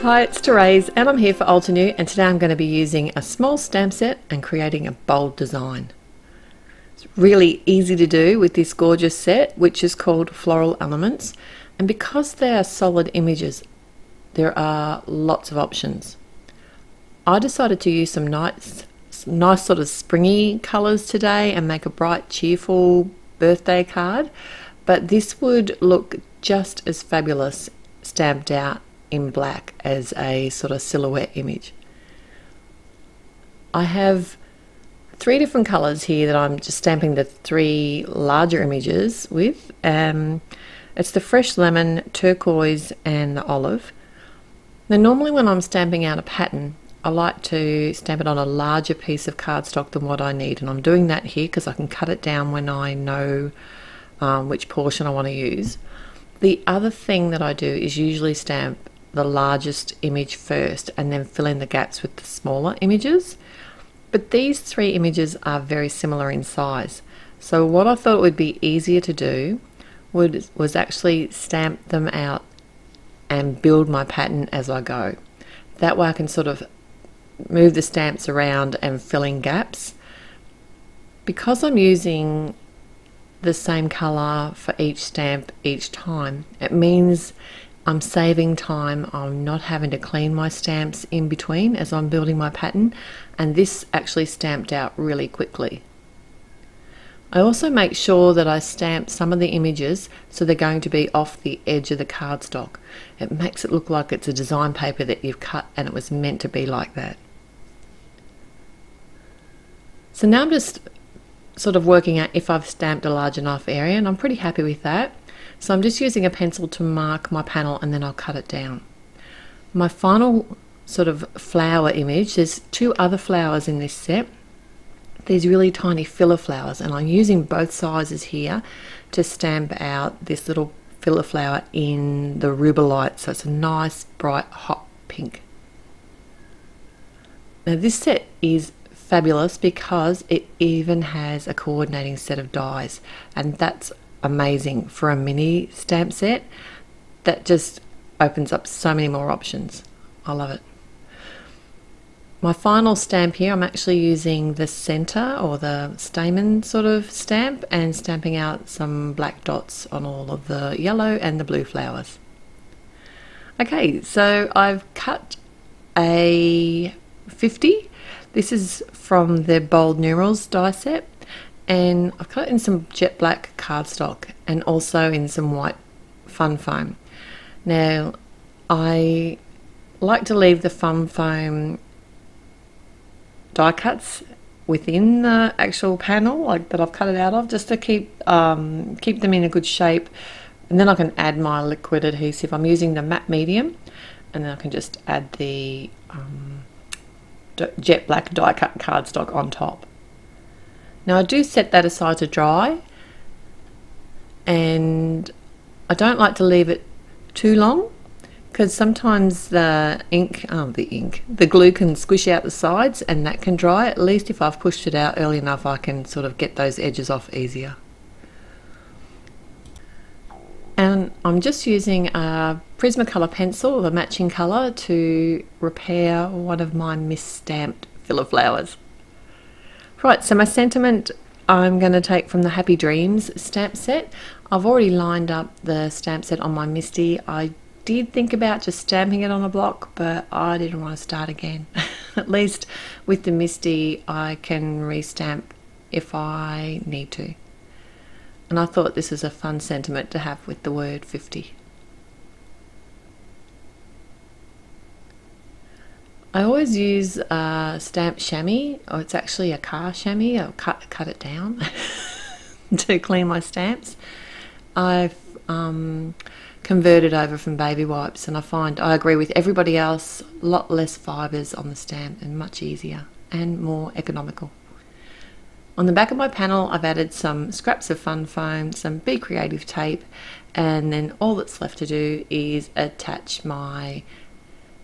Hi, it's Therese and I'm here for Altenew, and today I'm going to be using a small stamp set and creating a bold design. It's really easy to do with this gorgeous set, which is called Floral Elements, and because they are solid images there are lots of options. I decided to use some nice sort of springy colours today and make a bright cheerful birthday card, but this would look just as fabulous stamped out in black as a sort of silhouette image. I have 3 different colours here that I'm just stamping the 3 larger images with. It's the fresh lemon, turquoise and the olive. Now normally when I'm stamping out a pattern I like to stamp it on a larger piece of cardstock than what I need, and I'm doing that here because I can cut it down when I know which portion I want to use. The other thing that I do is usually stamp the largest image first and then fill in the gaps with the smaller images, but these 3 images are very similar in size, so what I thought would be easier to do was actually stamp them out and build my pattern as I go. That way I can sort of move the stamps around and fill in gaps. Because I'm using the same colour for each stamp each time, it means I'm saving time. I'm not having to clean my stamps in between as I'm building my pattern, and this actually stamped out really quickly. I also make sure that I stamp some of the images so they're going to be off the edge of the cardstock. It makes it look like it's a design paper that you've cut and it was meant to be like that. So now I'm just sort of working out if I've stamped a large enough area, and I'm pretty happy with that. So I'm just using a pencil to mark my panel and then I'll cut it down. My final sort of flower image, there's 2 other flowers in this set. These really tiny filler flowers, and I'm using both sizes here to stamp out this little filler flower in the rubellite, so it's a nice bright hot pink. Now this set is fabulous because it even has a coordinating set of dies, and that's amazing for a mini stamp set. That just opens up so many more options. I love it. My final stamp here, I'm actually using the center or the stamen sort of stamp and stamping out some black dots on all of the yellow and the blue flowers. Okay, so I've cut a 50. This is from the Bold Numerals die set, and I've cut it in some jet black cardstock and also in some white fun foam. Now I like to leave the fun foam die cuts within the actual panel like that I've cut it out of, just to keep them in a good shape, and then I can add my liquid adhesive. I'm using the matte medium, and then I can just add the jet black die cut cardstock on top. Now I do set that aside to dry, and I don't like to leave it too long because sometimes the glue can squish out the sides and that can dry. At least if I've pushed it out early enough I can sort of get those edges off easier. And I'm just using a Prismacolor pencil of a matching colour to repair one of my misstamped filler flowers. Right, so my sentiment I'm going to take from the Happy Dreams stamp set. I've already lined up the stamp set on my Misty. I did think about just stamping it on a block, but I didn't want to start again. At least with the Misty I can restamp if I need to. And I thought this is a fun sentiment to have with the word 50. I always use a stamp chamois, or it's actually a car chamois. I'll cut it down to clean my stamps. I've converted over from baby wipes, and I find I agree with everybody else, a lot less fibres on the stamp and much easier and more economical. On the back of my panel I've added some scraps of fun foam, some Be Creative tape, and then all that's left to do is attach my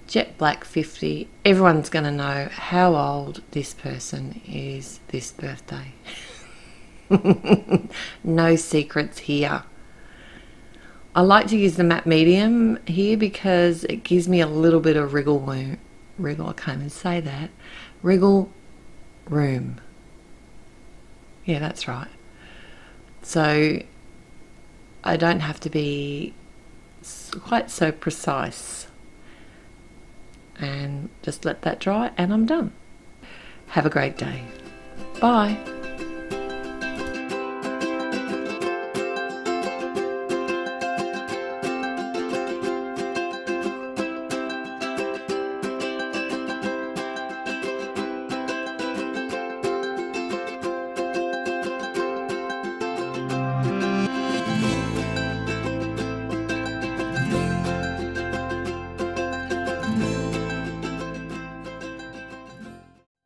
jet black 50. Everyone's going to know how old this person is this birthday. No secrets here. I like to use the matte medium here because it gives me a little bit of wriggle, I can't even say that, wriggle room. Yeah, that's right. So I don't have to be quite so precise. And just let that dry and I'm done. Have a great day. Bye.